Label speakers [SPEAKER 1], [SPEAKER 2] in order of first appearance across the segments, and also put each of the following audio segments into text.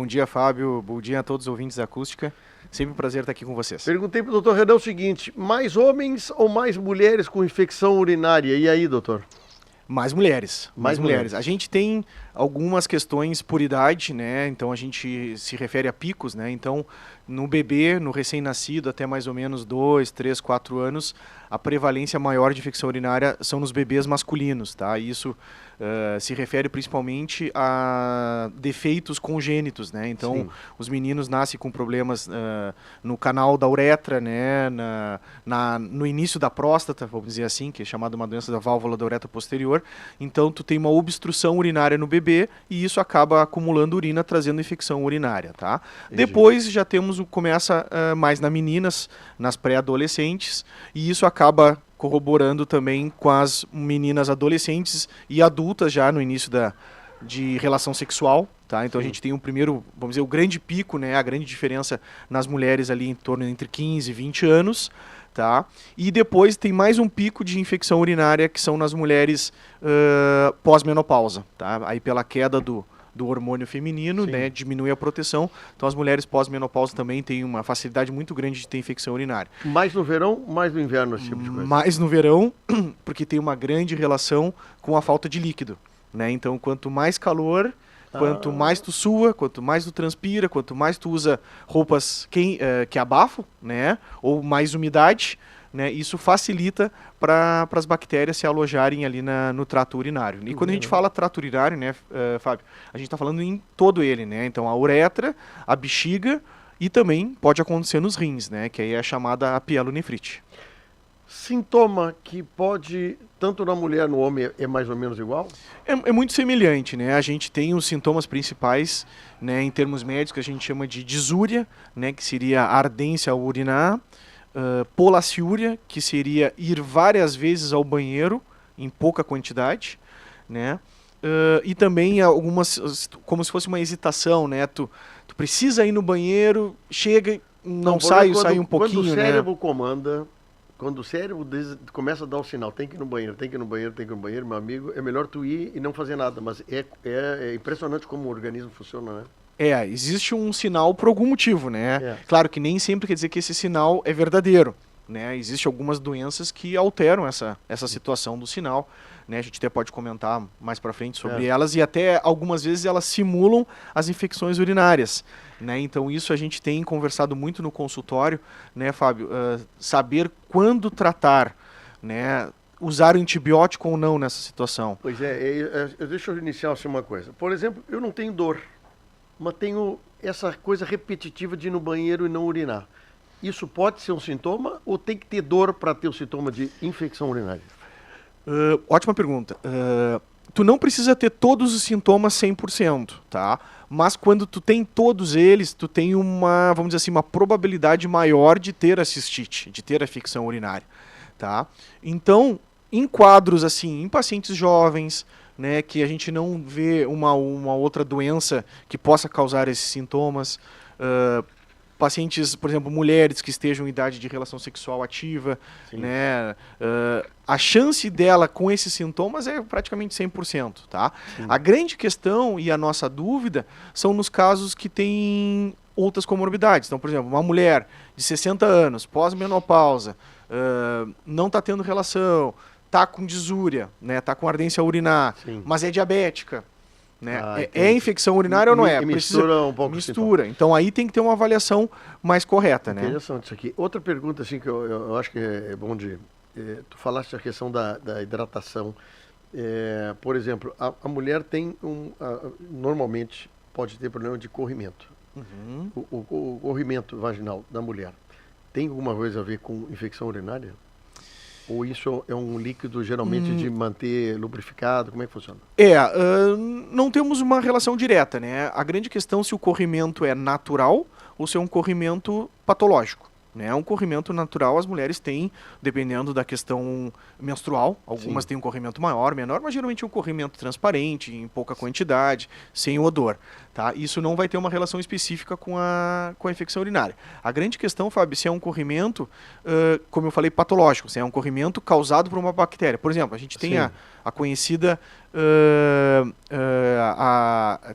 [SPEAKER 1] Bom dia, Fábio. Bom dia a todos os ouvintes da Acústica. Sempre um prazer estar aqui com vocês.
[SPEAKER 2] Perguntei para o doutor Renan o seguinte: mais homens ou mais mulheres com infecção urinária? E aí, doutor?
[SPEAKER 1] Mais mulheres.
[SPEAKER 2] Mais mulheres.
[SPEAKER 1] A gente tem algumas questões por idade, né? Então a gente se refere a picos, né? Então, no bebê, no recém-nascido, até mais ou menos 2, 3, 4 anos, a prevalência maior de infecção urinária são nos bebês masculinos, tá? Isso se refere principalmente a defeitos congênitos, né? Então,
[SPEAKER 2] Sim.
[SPEAKER 1] os meninos nascem com problemas no canal da uretra, né? No início da próstata, vamos dizer assim, que é chamada uma doença da válvula da uretra posterior. Então, tu tem uma obstrução urinária no bebê e isso acaba acumulando urina, trazendo infecção urinária, tá?
[SPEAKER 2] Entendi.
[SPEAKER 1] Depois já começa mais nas meninas, nas pré-adolescentes, e isso acaba corroborando também com as meninas adolescentes e adultas já no início de relação sexual, tá? Então a gente tem um primeiro, vamos dizer, o grande pico, né? A grande diferença nas mulheres ali em torno entre 15 e 20 anos, tá? E depois tem mais um pico de infecção urinária que são nas mulheres pós-menopausa, tá? Aí pela queda do hormônio feminino,
[SPEAKER 2] Sim.
[SPEAKER 1] né, diminui a proteção. Então as mulheres pós-menopausa também têm uma facilidade muito grande de ter infecção urinária.
[SPEAKER 2] Mais no verão, mais no inverno, esse tipo de coisa?
[SPEAKER 1] Mais no verão, porque tem uma grande relação com a falta de líquido, né? Então quanto mais calor, quanto mais tu sua, quanto mais tu transpira, quanto mais tu usa roupas que abafam, né, ou mais umidade, né, isso facilita para as bactérias se alojarem ali no trato urinário. E quando a gente fala trato urinário, né, Fábio, a gente está falando em todo ele, né? Então a uretra, a bexiga e também pode acontecer nos rins, né, que aí é a chamada apielonefrite.
[SPEAKER 2] Sintoma que pode, tanto na mulher no homem, é mais ou menos igual?
[SPEAKER 1] É muito semelhante, né? A gente tem os sintomas principais, né, em termos médicos, que a gente chama de disúria, né, que seria a ardência ao urinar, polaciúria, que seria ir várias vezes ao banheiro em pouca quantidade, né? E também algumas, como se fosse uma hesitação, né? Tu precisa ir no banheiro, chega, não sai um pouquinho,
[SPEAKER 2] quando o
[SPEAKER 1] né?
[SPEAKER 2] cérebro comanda, quando o cérebro começa a dar o sinal, tem que ir no banheiro, tem que ir no banheiro, tem que ir no banheiro, meu amigo, é melhor tu ir e não fazer nada. Mas é impressionante como o organismo funciona, né?
[SPEAKER 1] Existe um sinal por algum motivo, né?
[SPEAKER 2] É.
[SPEAKER 1] Claro que nem sempre quer dizer que esse sinal é verdadeiro, né? Existem algumas doenças que alteram essa situação do sinal, né? A gente até pode comentar mais pra frente sobre elas e até algumas vezes elas simulam as infecções urinárias, né? Então isso a gente tem conversado muito no consultório, né, Fábio? Saber quando tratar, né? Usar o antibiótico ou não nessa situação.
[SPEAKER 2] Pois deixa eu iniciar assim uma coisa. Por exemplo, eu não tenho dor, mas tenho essa coisa repetitiva de ir no banheiro e não urinar. Isso pode ser um sintoma ou tem que ter dor para ter o sintoma de infecção urinária?
[SPEAKER 1] Ótima pergunta. Tu não precisa ter todos os sintomas 100%, tá? Mas quando tu tem todos eles, tu tem uma, vamos dizer assim, uma probabilidade maior de ter a cistite, de ter a infecção urinária, tá? Então, em quadros assim, em pacientes jovens, né, que a gente não vê uma outra doença que possa causar esses sintomas, pacientes, por exemplo, mulheres que estejam em idade de relação sexual ativa, né, a chance dela com esses sintomas é praticamente 100%, tá?
[SPEAKER 2] Sim.
[SPEAKER 1] A grande questão e a nossa dúvida são nos casos que têm outras comorbidades. Então, por exemplo, uma mulher de 60 anos, pós-menopausa, não está tendo relação, tá com disúria, né, tá com ardência urinar, mas é diabética, né? É infecção urinária ou não é?
[SPEAKER 2] Mistura um pouco.
[SPEAKER 1] Mistura. Então aí tem que ter uma avaliação mais correta, né?
[SPEAKER 2] Interessante isso aqui. Outra pergunta assim que eu acho que é bom de tu falaste a questão da hidratação. Por exemplo, a mulher tem normalmente pode ter problema de corrimento.
[SPEAKER 1] Uhum.
[SPEAKER 2] O corrimento vaginal da mulher tem alguma coisa a ver com infecção urinária? Ou isso é um líquido geralmente de manter lubrificado? Como é que funciona?
[SPEAKER 1] Não temos uma relação direta, né? A grande questão é se o corrimento é natural ou se é um corrimento patológico. Né? Um corrimento natural as mulheres têm, dependendo da questão menstrual. Algumas têm um corrimento maior, menor, mas geralmente é um corrimento transparente, em pouca quantidade, sem odor. Tá? Isso não vai ter uma relação específica com a infecção urinária. A grande questão, Fábio, se é um corrimento, como eu falei, patológico, se é um corrimento causado por uma bactéria. Por exemplo, a gente tem A conhecida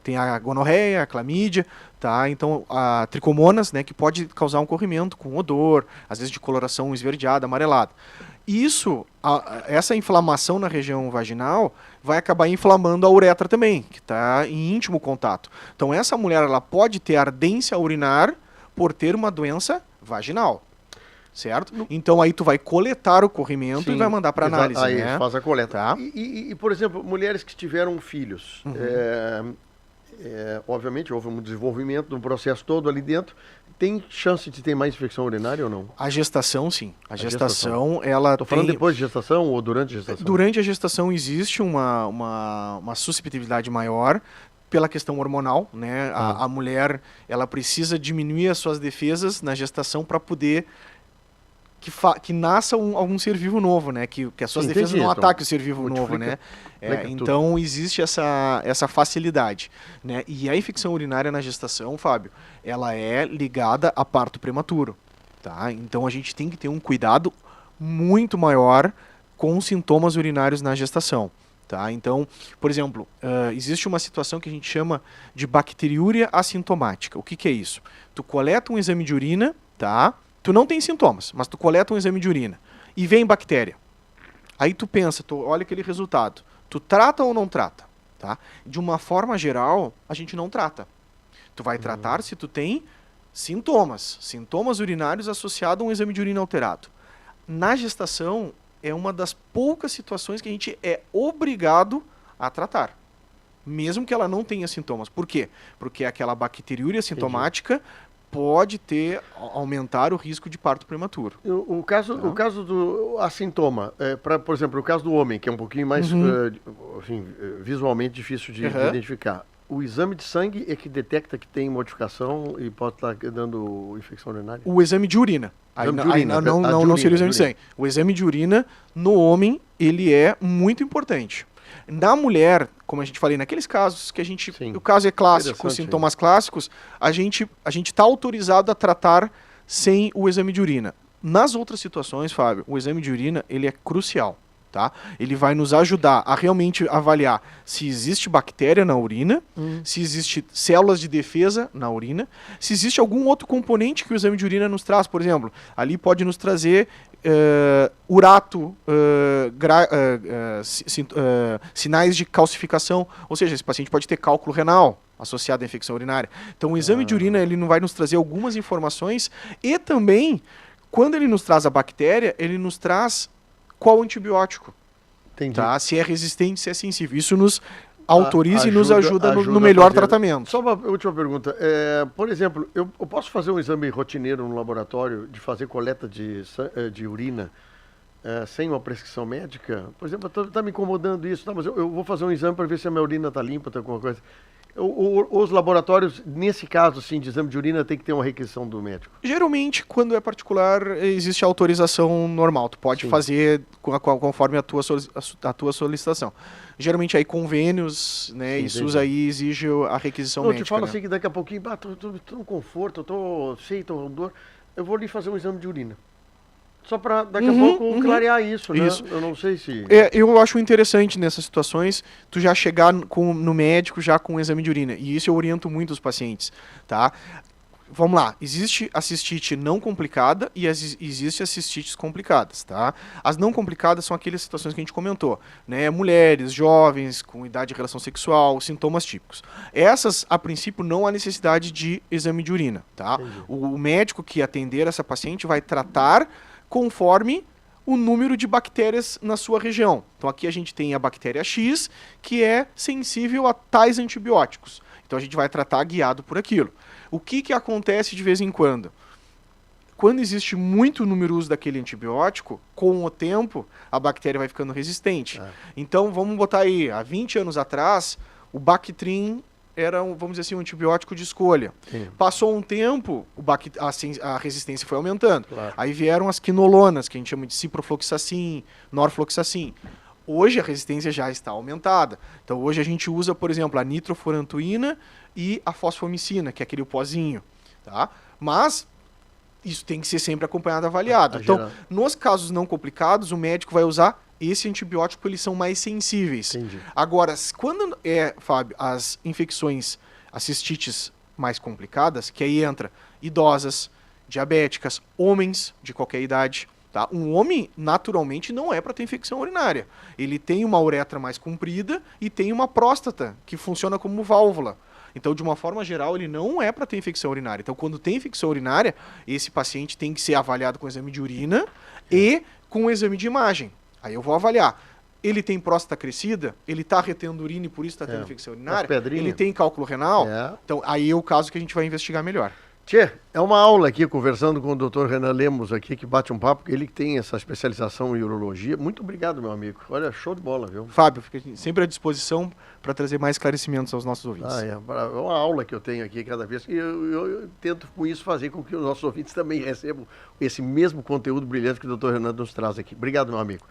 [SPEAKER 1] tem a gonorreia, a clamídia, tá? Então, a tricomonas, né, que pode causar um corrimento com odor, às vezes de coloração esverdeada, amarelada. Isso, essa inflamação na região vaginal vai acabar inflamando a uretra também, que está em íntimo contato. Então, essa mulher ela pode ter ardência urinar por ter uma doença vaginal. Certo? Então aí tu vai coletar o corrimento e vai mandar para análise.
[SPEAKER 2] Aí
[SPEAKER 1] né?
[SPEAKER 2] faz a coleta.
[SPEAKER 1] Tá?
[SPEAKER 2] E, por exemplo, mulheres que tiveram filhos, obviamente houve um desenvolvimento de um processo todo ali dentro, tem chance de ter mais infecção urinária ou não?
[SPEAKER 1] A gestação, sim. A gestação, ela
[SPEAKER 2] Estou falando depois de gestação ou durante a gestação?
[SPEAKER 1] Durante a gestação existe uma susceptibilidade maior pela questão hormonal, né? A mulher, ela precisa diminuir as suas defesas na gestação para poder que nasça algum ser vivo novo, né? Que as suas defesas não ataquem o ser vivo novo, né? Então existe essa facilidade, né? E a infecção urinária na gestação, Fábio, ela é ligada a parto prematuro, tá? Então a gente tem que ter um cuidado muito maior com os sintomas urinários na gestação, tá? Então, por exemplo, existe uma situação que a gente chama de bacteriúria assintomática. O que é isso? Tu coleta um exame de urina, tá? Tu não tem sintomas, mas tu coleta um exame de urina e vem bactéria. Aí tu pensa, tu olha aquele resultado. Tu trata ou não trata? Tá? De uma forma geral, a gente não trata. Tu vai tratar se tu tem sintomas urinários associados a um exame de urina alterado. Na gestação, é uma das poucas situações que a gente é obrigado a tratar, mesmo que ela não tenha sintomas. Por quê? Porque aquela bacteriúria sintomática pode aumentar o risco de parto prematuro.
[SPEAKER 2] O caso do assintoma, por exemplo, o caso do homem, que é um pouquinho mais visualmente difícil de identificar. O exame de sangue é que detecta que tem modificação e pode estar dando infecção urinária?
[SPEAKER 1] O exame de urina. Não seria o exame de sangue. O exame de urina, no homem, ele é muito importante. Na mulher, como a gente falei, naqueles casos que o caso é clássico, sintomas clássicos, a gente está autorizado a tratar sem o exame de urina. Nas outras situações, Fábio, o exame de urina, ele é crucial, tá? Ele vai nos ajudar a realmente avaliar se existe bactéria na urina, se existe células de defesa na urina, se existe algum outro componente que o exame de urina nos traz. Por exemplo, ali pode nos trazer urato, sinais de calcificação, ou seja, esse paciente pode ter cálculo renal associado à infecção urinária. Então o exame de urina ele não vai nos trazer algumas informações e também, quando ele nos traz a bactéria, ele nos traz qual antibiótico.
[SPEAKER 2] Entendi.
[SPEAKER 1] Tá? Se é resistente, se é sensível. Isso nos autoriza e nos ajuda no melhor tratamento.
[SPEAKER 2] Só uma última pergunta. Por exemplo, eu posso fazer um exame rotineiro no laboratório de fazer coleta de urina sem uma prescrição médica? Por exemplo, está me incomodando isso, mas eu vou fazer um exame para ver se a minha urina está limpa, tem alguma coisa. Os laboratórios, nesse caso assim, de exame de urina, tem que ter uma requisição do médico?
[SPEAKER 1] Geralmente, quando é particular, existe a autorização normal. Tu pode fazer conforme a tua solicitação. Geralmente, aí convênios, né, isso aí exige a requisição médica.
[SPEAKER 2] Eu te falo
[SPEAKER 1] né?
[SPEAKER 2] assim que daqui a pouquinho, tô no conforto, tô com dor, eu vou ali fazer um exame de urina. Só para daqui a pouco clarear isso, né? Isso. Eu não sei se...
[SPEAKER 1] eu acho interessante nessas situações tu já chegar no médico já com o exame de urina. E isso eu oriento muito os pacientes, tá? Vamos lá, existe a cistite não complicada e existe as cistites complicadas, tá? As não complicadas são aquelas situações que a gente comentou, né? Mulheres, jovens, com idade de relação sexual, sintomas típicos. Essas, a princípio, não há necessidade de exame de urina, tá? O médico que atender essa paciente vai tratar conforme o número de bactérias na sua região. Então aqui a gente tem a bactéria X, que é sensível a tais antibióticos. Então a gente vai tratar guiado por aquilo. O que acontece de vez em quando? Quando existe muito número uso daquele antibiótico, com o tempo, a bactéria vai ficando resistente. Então vamos botar aí, há 20 anos atrás, o Bactrim era, vamos dizer assim, um antibiótico de escolha. Sim. Passou um tempo, a resistência foi aumentando. Claro. Aí vieram as quinolonas, que a gente chama de ciprofloxacin, norfloxacin. Hoje a resistência já está aumentada. Então hoje a gente usa, por exemplo, a nitrofurantoína e a fosfomicina, que é aquele pozinho. Tá? Mas isso tem que ser sempre acompanhado e avaliado. Então, nos casos não complicados, o médico vai usar esse antibiótico eles são mais sensíveis.
[SPEAKER 2] Entendi.
[SPEAKER 1] Agora, quando Fábio, as infecções, as cistites mais complicadas, que aí entra idosas, diabéticas, homens de qualquer idade, tá? Um homem, naturalmente, não é para ter infecção urinária. Ele tem uma uretra mais comprida e tem uma próstata que funciona como válvula. Então, de uma forma geral, ele não é para ter infecção urinária. Então, quando tem infecção urinária, esse paciente tem que ser avaliado com exame de urina e com exame de imagem. Aí eu vou avaliar. Ele tem próstata crescida? Ele está retendo urina e por isso está tendo infecção urinária? Ele tem cálculo renal? Então, aí é o caso que a gente vai investigar melhor.
[SPEAKER 2] Tchê, é uma aula aqui, conversando com o Dr. Renan Lemos aqui, que bate um papo, ele que tem essa especialização em urologia. Muito obrigado, meu amigo. Olha, show de bola, viu?
[SPEAKER 1] Fábio, fica sempre à disposição para trazer mais esclarecimentos aos nossos ouvintes.
[SPEAKER 2] É uma aula que eu tenho aqui cada vez, e eu tento com isso fazer com que os nossos ouvintes também recebam esse mesmo conteúdo brilhante que o Dr. Renan nos traz aqui. Obrigado, meu amigo.